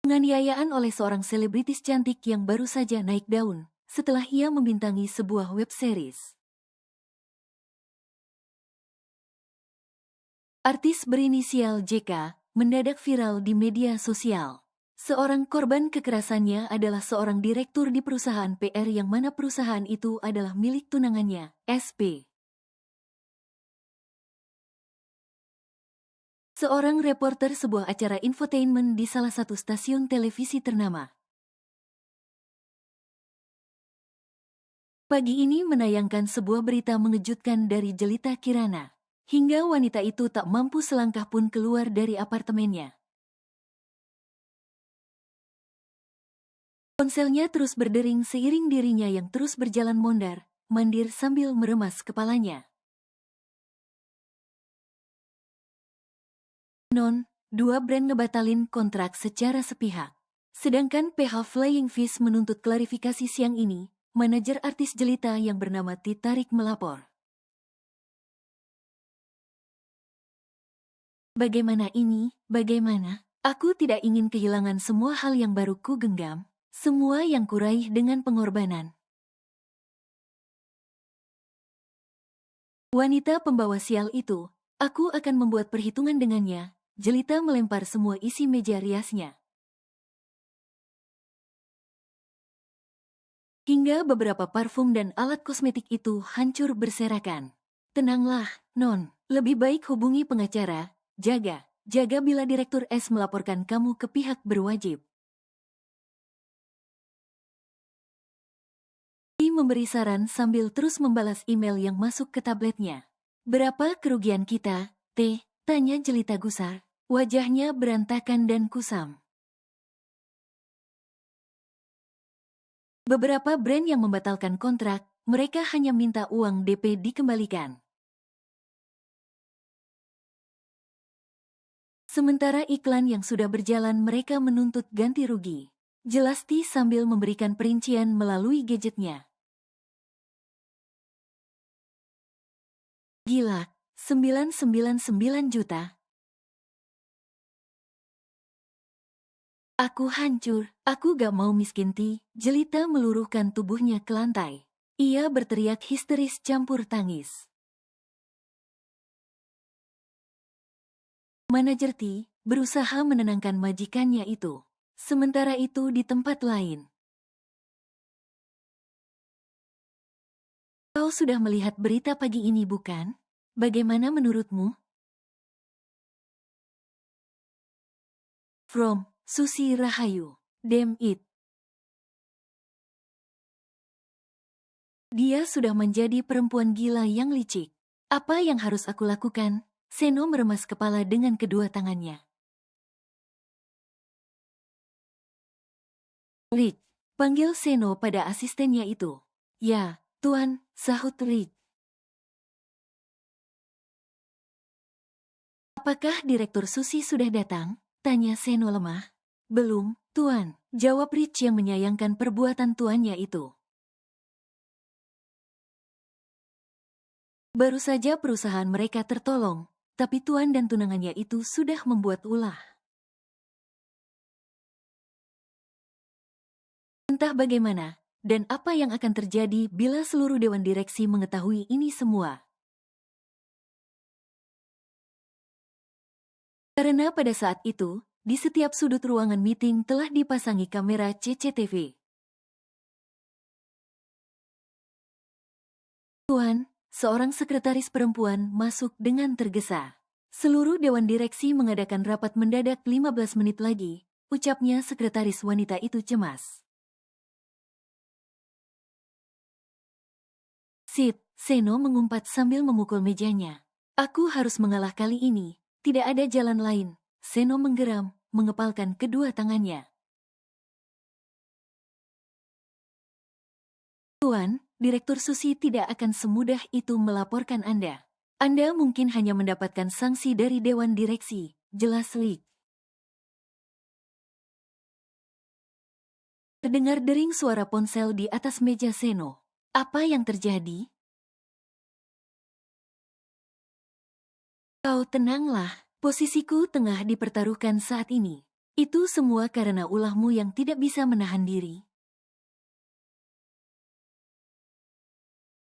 Penganiayaan oleh seorang selebritis cantik yang baru saja naik daun setelah ia membintangi sebuah web series. Artis berinisial JK mendadak viral di media sosial. Seorang korban kekerasannya adalah seorang direktur di perusahaan PR yang mana perusahaan itu adalah milik tunangannya, SP. Seorang reporter sebuah acara infotainment di salah satu stasiun televisi ternama. Pagi ini menayangkan sebuah berita mengejutkan dari Jelita Kirana. Hingga wanita itu tak mampu selangkah pun keluar dari apartemennya. Ponselnya terus berdering seiring dirinya yang terus berjalan mondar-mandir sambil meremas kepalanya. Dua brand ngebatalin kontrak secara sepihak. Sedangkan PH Flying Fish menuntut klarifikasi siang ini, manajer artis Jelita yang bernama Titarik melapor. Bagaimana ini? Bagaimana? Aku tidak ingin kehilangan semua hal yang baru ku genggam, semua yang kuraih dengan pengorbanan. Wanita pembawa sial itu, aku akan membuat perhitungan dengannya. Jelita melempar semua isi meja riasnya. Hingga beberapa parfum dan alat kosmetik itu hancur berserakan. Tenanglah, Non. Lebih baik hubungi pengacara. Jaga bila Direktur S melaporkan kamu ke pihak berwajib. Dia memberi saran sambil terus membalas email yang masuk ke tabletnya. Berapa kerugian kita, Teh? Tanya Jelita gusar. Wajahnya berantakan dan kusam. Beberapa brand yang membatalkan kontrak, mereka hanya minta uang DP dikembalikan. Sementara iklan yang sudah berjalan mereka menuntut ganti rugi. Jelasti sambil memberikan perincian melalui gadgetnya. Gila, 999 juta. Aku hancur, aku gak mau miskin Ti. Jelita meluruhkan tubuhnya ke lantai. Ia berteriak histeris campur tangis. Manajer Ti berusaha menenangkan majikannya itu. Sementara itu di tempat lain. Kau sudah melihat berita pagi ini bukan? Bagaimana menurutmu? From Susi Rahayu. Damn it. Dia sudah menjadi perempuan gila yang licik. Apa yang harus aku lakukan? Seno meremas kepala dengan kedua tangannya. Rick, panggil Seno pada asistennya itu. Ya, Tuan, sahut Rick. Apakah Direktur Susi sudah datang? Tanya Seno lemah. Belum, Tuan, jawab Rich yang menyayangkan perbuatan tuannya itu. Baru saja perusahaan mereka tertolong, tapi tuan dan tunangannya itu sudah membuat ulah. Entah bagaimana, dan apa yang akan terjadi bila seluruh dewan direksi mengetahui ini semua. Karena pada saat itu, di setiap sudut ruangan meeting telah dipasangi kamera CCTV. Tuan, seorang sekretaris perempuan masuk dengan tergesa. Seluruh dewan direksi mengadakan rapat mendadak 15 menit lagi, ucapnya sekretaris wanita itu cemas. Sip, Seno mengumpat sambil memukul mejanya. Aku harus mengalah kali ini, tidak ada jalan lain. Seno menggeram, mengepalkan kedua tangannya. Tuan, Direktur Susi tidak akan semudah itu melaporkan Anda. Anda mungkin hanya mendapatkan sanksi dari Dewan Direksi, jelas Lik. Terdengar dering suara ponsel di atas meja Seno. Apa yang terjadi? Kau tenanglah, posisiku tengah dipertaruhkan saat ini. Itu semua karena ulahmu yang tidak bisa menahan diri.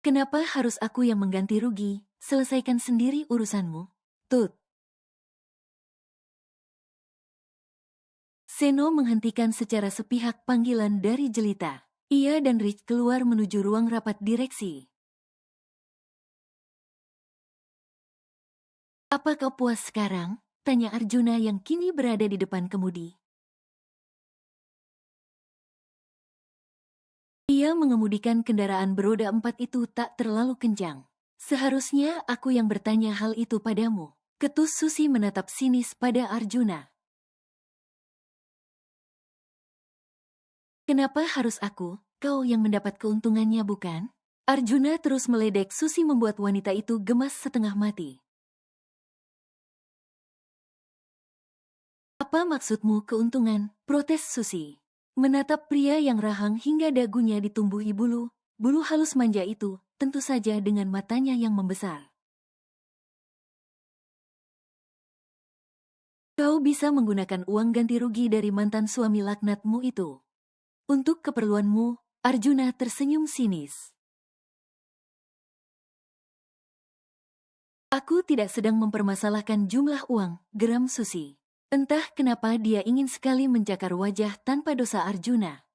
Kenapa harus aku yang mengganti rugi? Selesaikan sendiri urusanmu. Tut. Seno menghentikan secara sepihak panggilan dari Jelita. Ia dan Rich keluar menuju ruang rapat direksi. Apa kau puas sekarang? Tanya Arjuna yang kini berada di depan kemudi. Ia mengemudikan kendaraan beroda 4 itu tak terlalu kencang. Seharusnya aku yang bertanya hal itu padamu. Ketus Susi menatap sinis pada Arjuna. Kenapa harus aku? Kau yang mendapat keuntungannya bukan? Arjuna terus meledek Susi membuat wanita itu gemas setengah mati. Apa maksudmu keuntungan? Protes Susi. Menatap pria yang rahang hingga dagunya ditumbuhi bulu halus manja itu, tentu saja dengan matanya yang membesar. Kau bisa menggunakan uang ganti rugi dari mantan suami laknatmu itu. Untuk keperluanmu, Arjuna tersenyum sinis. Aku tidak sedang mempermasalahkan jumlah uang, geram Susi. Entah kenapa dia ingin sekali mencakar wajah tanpa dosa Arjuna.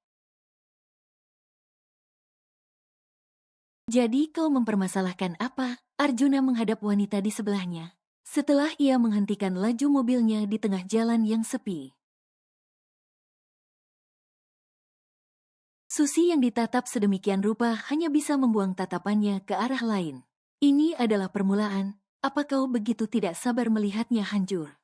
Jadi kau mempermasalahkan apa? Arjuna menghadap wanita di sebelahnya. Setelah ia menghentikan laju mobilnya di tengah jalan yang sepi. Susi yang ditatap sedemikian rupa hanya bisa membuang tatapannya ke arah lain. Ini adalah permulaan, apa kau begitu tidak sabar melihatnya hancur?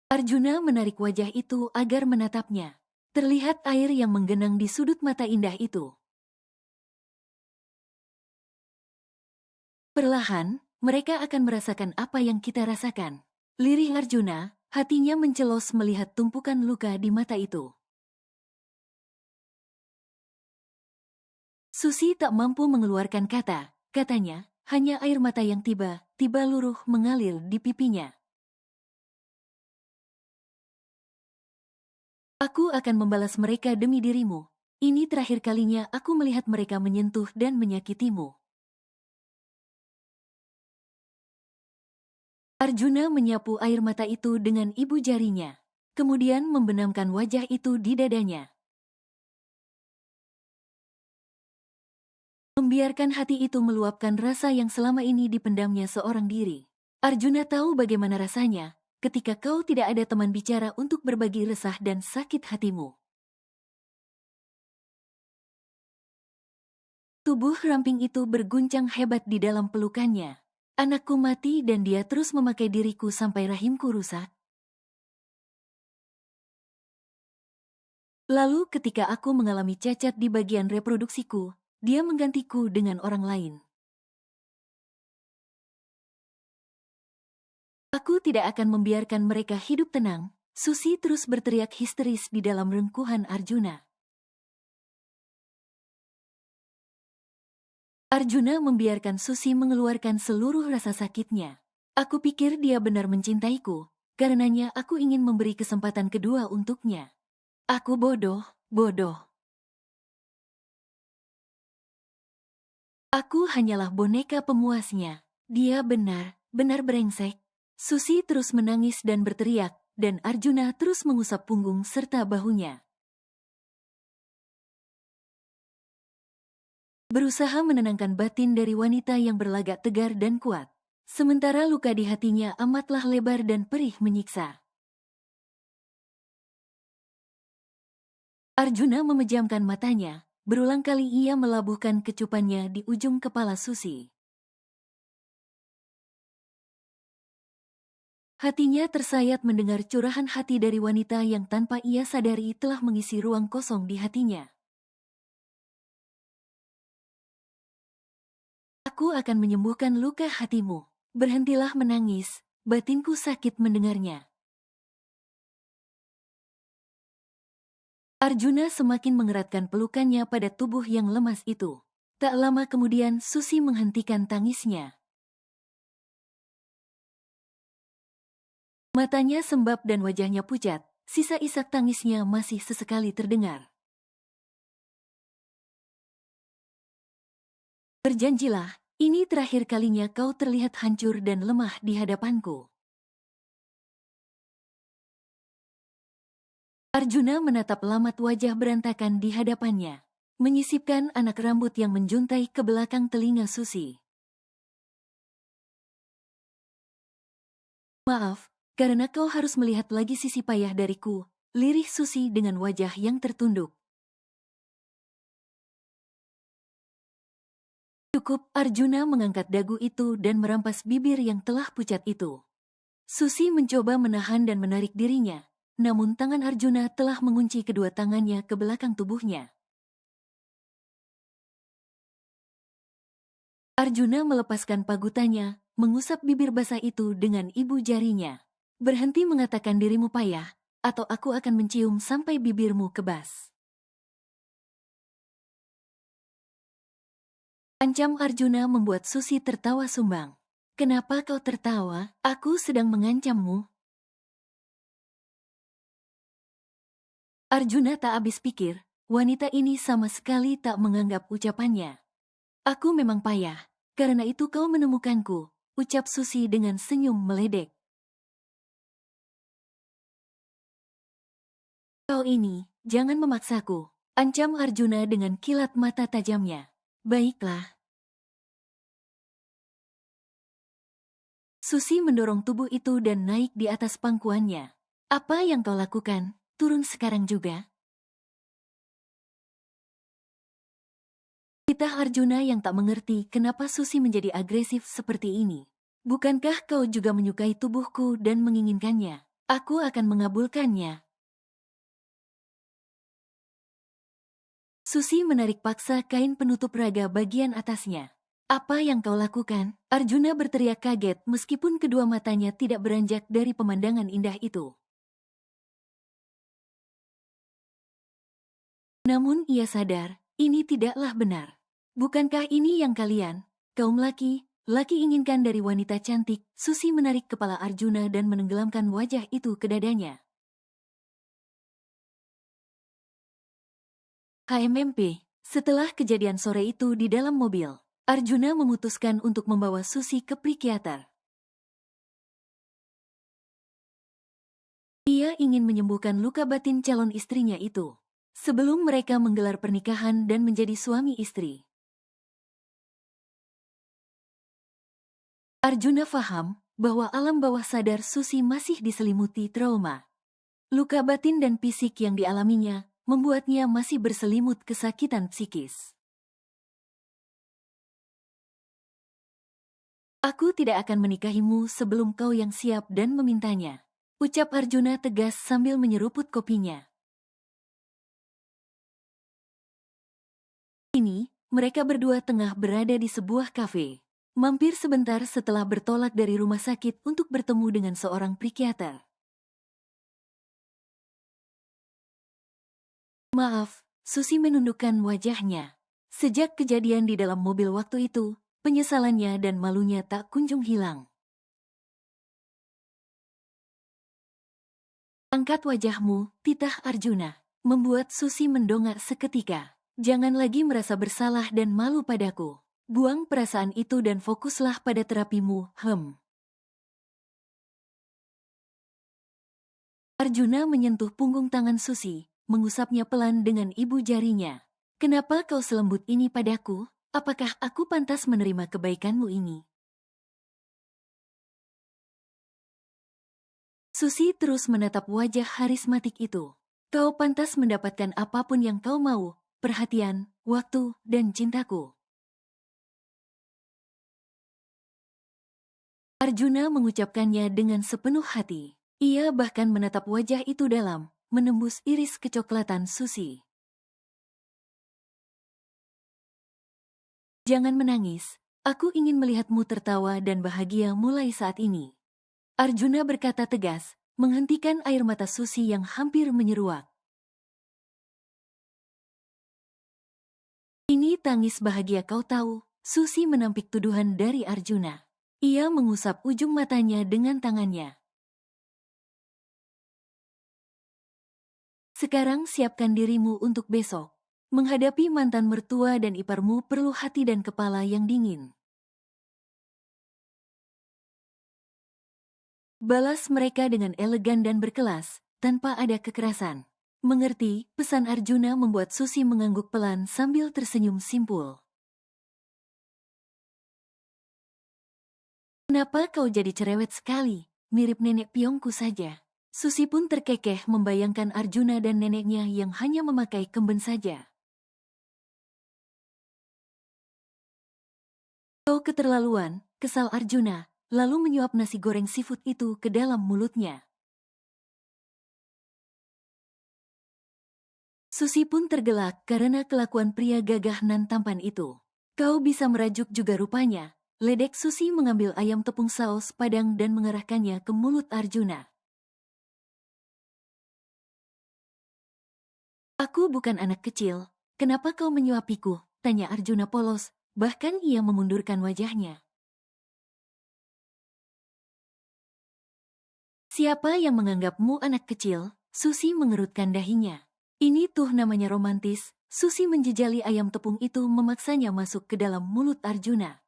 Arjuna menarik wajah itu agar menatapnya. Terlihat air yang menggenang di sudut mata indah itu. Perlahan, mereka akan merasakan apa yang kita rasakan. Lirih Arjuna, hatinya mencelos melihat tumpukan luka di mata itu. Susi tak mampu mengeluarkan kata, katanya, hanya air mata yang tiba-tiba luruh mengalir di pipinya. Aku akan membalas mereka demi dirimu. Ini terakhir kalinya aku melihat mereka menyentuh dan menyakitimu. Arjuna menyapu air mata itu dengan ibu jarinya. Kemudian membenamkan wajah itu di dadanya. Membiarkan hati itu meluapkan rasa yang selama ini dipendamnya seorang diri. Arjuna tahu bagaimana rasanya ketika kau tidak ada teman bicara untuk berbagi resah dan sakit hatimu. Tubuh ramping itu berguncang hebat di dalam pelukannya. Anakku mati dan dia terus memakai diriku sampai rahimku rusak. Lalu ketika aku mengalami cacat di bagian reproduksiku, dia menggantiku dengan orang lain. Aku tidak akan membiarkan mereka hidup tenang. Susi terus berteriak histeris di dalam rengkuhan Arjuna. Arjuna membiarkan Susi mengeluarkan seluruh rasa sakitnya. Aku pikir dia benar mencintaiku, karenanya aku ingin memberi kesempatan kedua untuknya. Aku bodoh, bodoh. Aku hanyalah boneka pemuasnya. Dia benar brengsek. Susi terus menangis dan berteriak, dan Arjuna terus mengusap punggung serta bahunya. Berusaha menenangkan batin dari wanita yang berlagak tegar dan kuat. Sementara luka di hatinya amatlah lebar dan perih menyiksa. Arjuna memejamkan matanya, berulang kali ia melabuhkan kecupannya di ujung kepala Susi. Hatinya tersayat mendengar curahan hati dari wanita yang tanpa ia sadari telah mengisi ruang kosong di hatinya. Aku akan menyembuhkan luka hatimu. Berhentilah menangis, batinku sakit mendengarnya. Arjuna semakin mengeratkan pelukannya pada tubuh yang lemas itu. Tak lama kemudian Susi menghentikan tangisnya. Matanya sembab dan wajahnya pucat, sisa isak tangisnya masih sesekali terdengar. Berjanjilah, ini terakhir kalinya kau terlihat hancur dan lemah di hadapanku. Arjuna menatap lamat wajah berantakan di hadapannya, menyisipkan anak rambut yang menjuntai ke belakang telinga Susi. Maaf, karena kau harus melihat lagi sisi payah dariku, lirih Susi dengan wajah yang tertunduk. Cukup, Arjuna mengangkat dagu itu dan merampas bibir yang telah pucat itu. Susi mencoba menahan dan menarik dirinya, namun tangan Arjuna telah mengunci kedua tangannya ke belakang tubuhnya. Arjuna melepaskan pagutannya, mengusap bibir basah itu dengan ibu jarinya. Berhenti mengatakan dirimu payah, atau aku akan mencium sampai bibirmu kebas. Ancam Arjuna membuat Susi tertawa sumbang. Kenapa kau tertawa? Aku sedang mengancammu. Arjuna tak habis pikir, wanita ini sama sekali tak menganggap ucapannya. Aku memang payah, karena itu kau menemukanku, ucap Susi dengan senyum meledek. Kau ini, jangan memaksaku, ancam Arjuna dengan kilat mata tajamnya. Baiklah. Susi mendorong tubuh itu dan naik di atas pangkuannya. Apa yang kau lakukan? Turun sekarang juga. Titah Arjuna yang tak mengerti kenapa Susi menjadi agresif seperti ini. Bukankah kau juga menyukai tubuhku dan menginginkannya? Aku akan mengabulkannya. Susi menarik paksa kain penutup raga bagian atasnya. Apa yang kau lakukan? Arjuna berteriak kaget meskipun kedua matanya tidak beranjak dari pemandangan indah itu. Namun ia sadar, ini tidaklah benar. Bukankah ini yang kalian, kaum laki inginkan dari wanita cantik? Susi menarik kepala Arjuna dan menenggelamkan wajah itu ke dadanya. HMMP, setelah kejadian sore itu di dalam mobil, Arjuna memutuskan untuk membawa Susi ke psikiater. Ia ingin menyembuhkan luka batin calon istrinya itu, sebelum mereka menggelar pernikahan dan menjadi suami istri. Arjuna faham bahwa alam bawah sadar Susi masih diselimuti trauma. Luka batin dan fisik yang dialaminya membuatnya masih berselimut kesakitan psikis. Aku tidak akan menikahimu sebelum kau yang siap dan memintanya, ucap Arjuna tegas sambil menyeruput kopinya. Kini, mereka berdua tengah berada di sebuah kafe. Mampir sebentar setelah bertolak dari rumah sakit untuk bertemu dengan seorang psikiater. Maaf, Susi menundukkan wajahnya. Sejak kejadian di dalam mobil waktu itu, penyesalannya dan malunya tak kunjung hilang. Angkat wajahmu, titah Arjuna, membuat Susi mendongak seketika. Jangan lagi merasa bersalah dan malu padaku. Buang perasaan itu dan fokuslah pada terapimu, Arjuna menyentuh punggung tangan Susi, mengusapnya pelan dengan ibu jarinya. Kenapa kau selembut ini padaku? Apakah aku pantas menerima kebaikanmu ini? Susi terus menatap wajah harismatik itu. Kau pantas mendapatkan apapun yang kau mau, perhatian, waktu, dan cintaku. Arjuna mengucapkannya dengan sepenuh hati. Ia bahkan menatap wajah itu dalam, menembus iris kecoklatan Susi. Jangan menangis, aku ingin melihatmu tertawa dan bahagia mulai saat ini. Arjuna berkata tegas, menghentikan air mata Susi yang hampir menyeruak. Ini tangis bahagia kau tahu, Susi menampik tuduhan dari Arjuna. Ia mengusap ujung matanya dengan tangannya. Sekarang siapkan dirimu untuk besok. Menghadapi mantan mertua dan iparmu perlu hati dan kepala yang dingin. Balas mereka dengan elegan dan berkelas, tanpa ada kekerasan. Mengerti, pesan Arjuna membuat Susi mengangguk pelan sambil tersenyum simpul. Kenapa kau jadi cerewet sekali? Mirip nenek piongku saja. Susi pun terkekeh membayangkan Arjuna dan neneknya yang hanya memakai kemben saja. Kau keterlaluan, kesal Arjuna, lalu menyuap nasi goreng seafood itu ke dalam mulutnya. Susi pun tergelak karena kelakuan pria gagah nan tampan itu. Kau bisa merajuk juga rupanya. Ledek Susi mengambil ayam tepung saus padang dan mengarahkannya ke mulut Arjuna. Aku bukan anak kecil, kenapa kau menyuapiku? Tanya Arjuna polos, bahkan ia memundurkan wajahnya. Siapa yang menganggapmu anak kecil? Susi mengerutkan dahinya. Ini tuh namanya romantis. Susi menjejali ayam tepung itu memaksanya masuk ke dalam mulut Arjuna.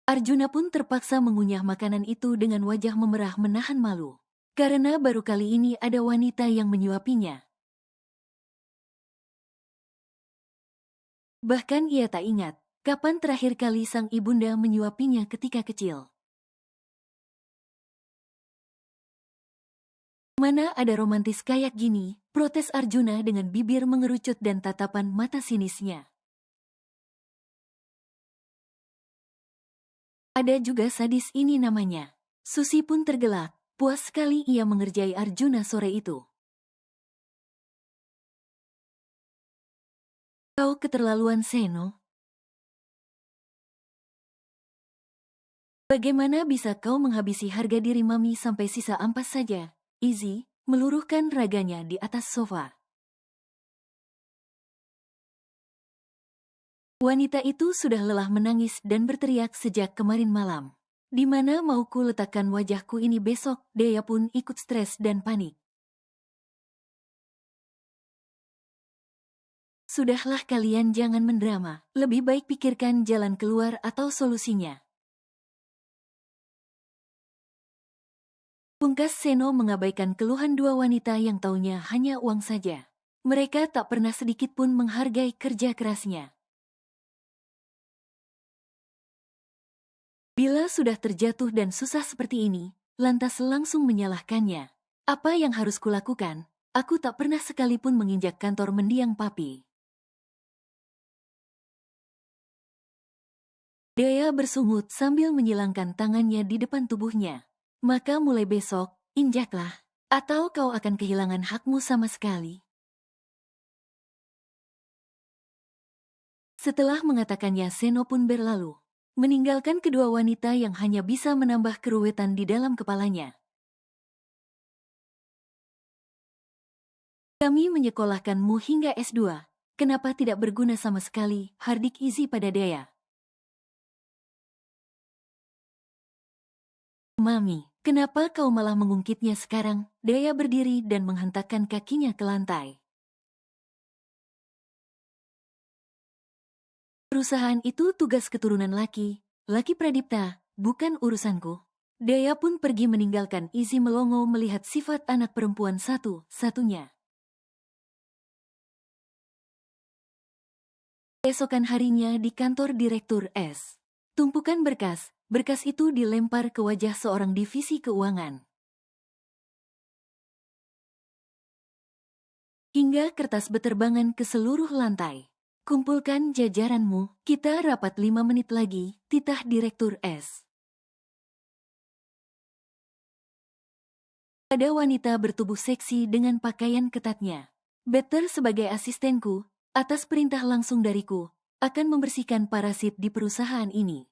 Arjuna pun terpaksa mengunyah makanan itu dengan wajah memerah menahan malu. Karena baru kali ini ada wanita yang menyuapinya. Bahkan ia tak ingat, kapan terakhir kali sang ibunda menyuapinya ketika kecil. Mana ada romantis kayak gini, protes Arjuna dengan bibir mengerucut dan tatapan mata sinisnya. Ada juga sadis ini namanya. Susi pun tergelak, puas sekali ia mengerjai Arjuna sore itu. Kau keterlaluan Seno. Bagaimana bisa kau menghabisi harga diri Mami sampai sisa ampas saja? Izzy meluruhkan raganya di atas sofa. Wanita itu sudah lelah menangis dan berteriak sejak kemarin malam. Di mana mauku letakkan wajahku ini besok, dia pun ikut stres dan panik. Sudahlah kalian jangan mendrama, lebih baik pikirkan jalan keluar atau solusinya. Pungkas Seno mengabaikan keluhan dua wanita yang taunya hanya uang saja. Mereka tak pernah sedikit pun menghargai kerja kerasnya. Bila sudah terjatuh dan susah seperti ini, lantas langsung menyalahkannya. Apa yang harus kulakukan? Aku tak pernah sekalipun menginjak kantor mendiang papi. Dea bersungut sambil menyilangkan tangannya di depan tubuhnya. Maka mulai besok, injaklah, atau kau akan kehilangan hakmu sama sekali. Setelah mengatakannya Seno pun berlalu, meninggalkan kedua wanita yang hanya bisa menambah keruwetan di dalam kepalanya. Kami menyekolahkanmu hingga S2, kenapa tidak berguna sama sekali, hardik Izzy pada Dea. Mami, kenapa kau malah mengungkitnya sekarang? Dea berdiri dan menghentakkan kakinya ke lantai. Perusahaan itu tugas keturunan laki Pradipta, bukan urusanku. Dea pun pergi meninggalkan Izzy melongo melihat sifat anak perempuan satu-satunya. Esokan harinya di kantor Direktur S. Tumpukan berkas itu dilempar ke wajah seorang divisi keuangan. Hingga kertas beterbangan ke seluruh lantai. Kumpulkan jajaranmu, kita rapat 5 menit lagi, titah Direktur S. Ada wanita bertubuh seksi dengan pakaian ketatnya. Better sebagai asistenku, atas perintah langsung dariku, akan membersihkan parasit di perusahaan ini.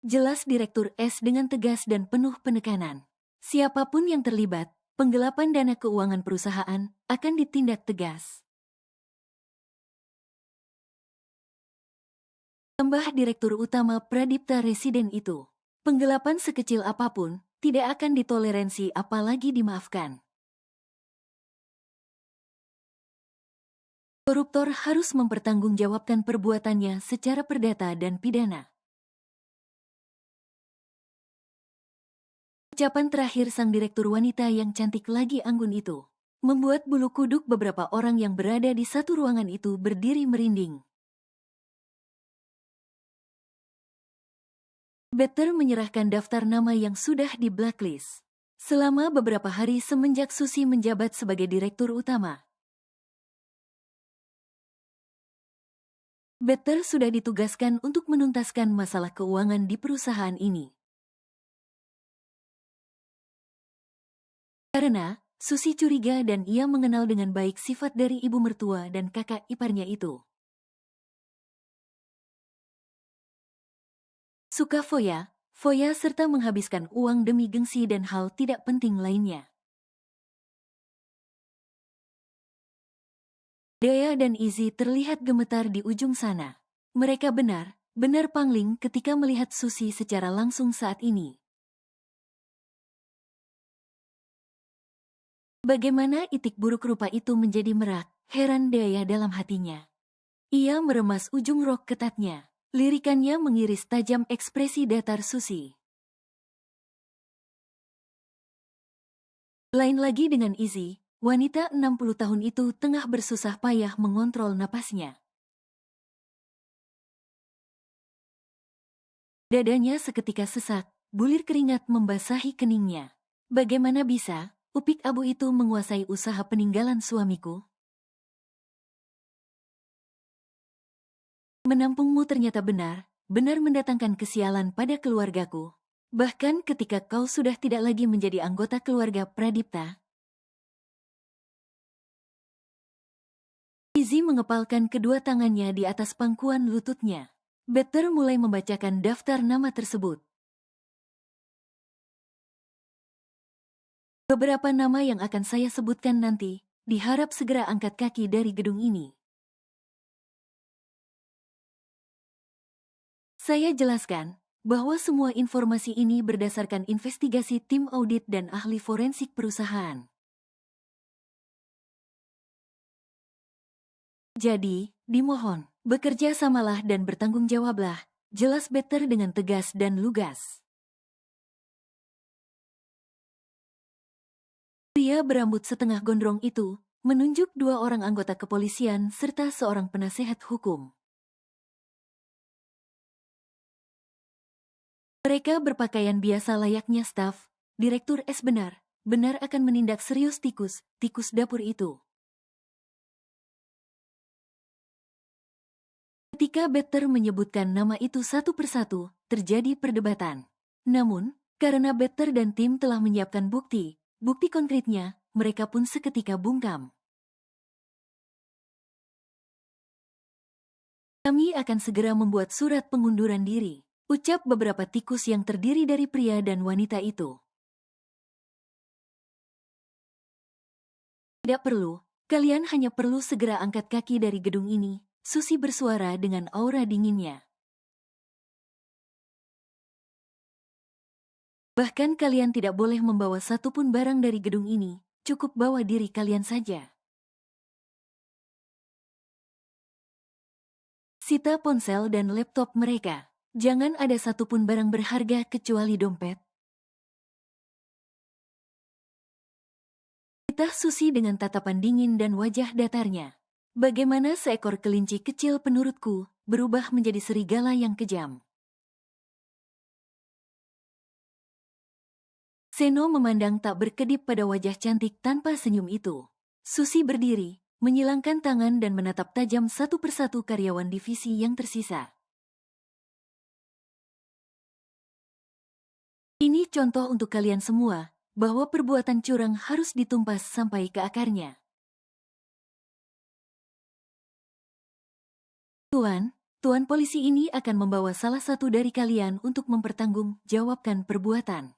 Jelas Direktur S dengan tegas dan penuh penekanan. Siapapun yang terlibat, penggelapan dana keuangan perusahaan akan ditindak tegas. Tambah Direktur Utama Pradipta Residen itu. Penggelapan sekecil apapun tidak akan ditoleransi apalagi dimaafkan. Koruptor harus mempertanggungjawabkan perbuatannya secara perdata dan pidana. Ucapan terakhir sang direktur wanita yang cantik lagi anggun itu membuat bulu kuduk beberapa orang yang berada di satu ruangan itu berdiri merinding. Better menyerahkan daftar nama yang sudah di blacklist selama beberapa hari semenjak Susi menjabat sebagai direktur utama. Better sudah ditugaskan untuk menuntaskan masalah keuangan di perusahaan ini. Karena Susi curiga dan ia mengenal dengan baik sifat dari ibu mertua dan kakak iparnya itu. Suka foya serta menghabiskan uang demi gengsi dan hal tidak penting lainnya. Dea dan Izzy terlihat gemetar di ujung sana. Mereka benar pangling ketika melihat Susi secara langsung saat ini. Bagaimana itik buruk rupa itu menjadi merak, heran Dea dalam hatinya. Ia meremas ujung rok ketatnya. Lirikannya mengiris tajam ekspresi datar Susi. Lain lagi dengan Izzy, wanita 60 tahun itu tengah bersusah payah mengontrol napasnya. Dadanya seketika sesak, bulir keringat membasahi keningnya. Bagaimana bisa upik abu itu menguasai usaha peninggalan suamiku? Menampungmu ternyata benar mendatangkan kesialan pada keluargaku. Bahkan ketika kau sudah tidak lagi menjadi anggota keluarga Pradipta. Izzy mengepalkan kedua tangannya di atas pangkuan lututnya. Better mulai membacakan daftar nama tersebut. Beberapa nama yang akan saya sebutkan nanti, diharap segera angkat kaki dari gedung ini. Saya jelaskan bahwa semua informasi ini berdasarkan investigasi tim audit dan ahli forensik perusahaan. Jadi, dimohon, bekerja samalah dan bertanggung jawablah, jelas Better dengan tegas dan lugas. Pria berambut setengah gondrong itu menunjuk dua orang anggota kepolisian serta seorang penasehat hukum. Mereka berpakaian biasa layaknya staf. Direktur S benar akan menindak serius tikus dapur itu. Ketika Better menyebutkan nama itu satu persatu, terjadi perdebatan. Namun, karena Better dan tim telah menyiapkan bukti konkretnya, mereka pun seketika bungkam. Kami akan segera membuat surat pengunduran diri, ucap beberapa tikus yang terdiri dari pria dan wanita itu. Tidak perlu, kalian hanya perlu segera angkat kaki dari gedung ini, Susi bersuara dengan aura dinginnya. Bahkan kalian tidak boleh membawa satupun barang dari gedung ini, cukup bawa diri kalian saja. Sita ponsel dan laptop mereka. Jangan ada satupun barang berharga kecuali dompet. Titah Susi dengan tatapan dingin dan wajah datarnya. Bagaimana seekor kelinci kecil penurutku berubah menjadi serigala yang kejam. Seno memandang tak berkedip pada wajah cantik tanpa senyum itu. Susi berdiri, menyilangkan tangan dan menatap tajam satu persatu karyawan divisi yang tersisa. Ini contoh untuk kalian semua, bahwa perbuatan curang harus ditumpas sampai ke akarnya. Tuan polisi ini akan membawa salah satu dari kalian untuk mempertanggungjawabkan perbuatan.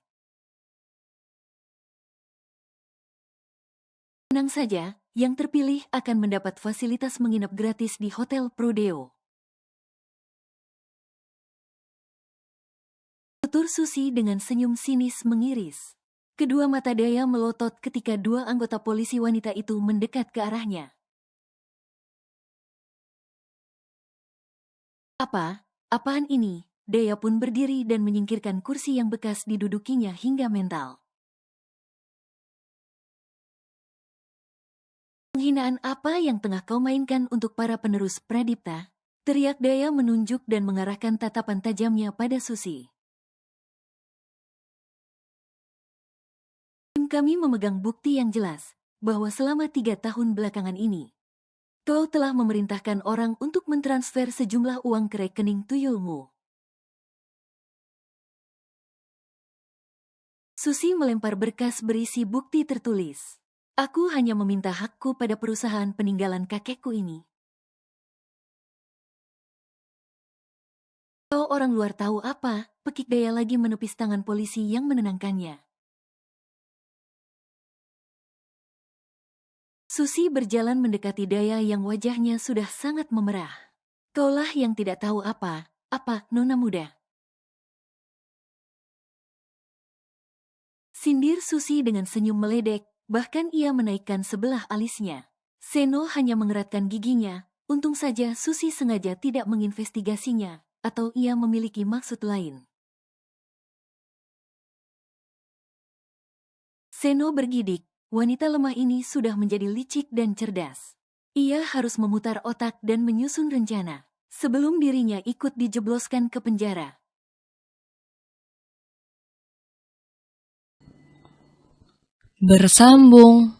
Tenang saja, yang terpilih akan mendapat fasilitas menginap gratis di Hotel Prodeo. Tutur Susi dengan senyum sinis mengiris. Kedua mata Daya melotot ketika dua anggota polisi wanita itu mendekat ke arahnya. Apaan ini? Daya pun berdiri dan menyingkirkan kursi yang bekas didudukinya hingga mental. Penghinaan apa yang tengah kau mainkan untuk para penerus Pradipta? Teriak Daya menunjuk dan mengarahkan tatapan tajamnya pada Susi. Kami memegang bukti yang jelas bahwa selama 3 tahun belakangan ini, kau telah memerintahkan orang untuk mentransfer sejumlah uang ke rekening tuyulmu. Susi melempar berkas berisi bukti tertulis. Aku hanya meminta hakku pada perusahaan peninggalan kakekku ini. Kau orang luar tahu apa? Pekik Daya lagi menepis tangan polisi yang menenangkannya. Susi berjalan mendekati Daya yang wajahnya sudah sangat memerah. Kaulah yang tidak tahu apa, nona muda. Sindir Susi dengan senyum meledek, bahkan ia menaikkan sebelah alisnya. Seno hanya mengeratkan giginya, untung saja Susi sengaja tidak menginvestigasinya, atau ia memiliki maksud lain. Seno bergidik, wanita lemah ini sudah menjadi licik dan cerdas. Ia harus memutar otak dan menyusun rencana, sebelum dirinya ikut dijebloskan ke penjara. Bersambung.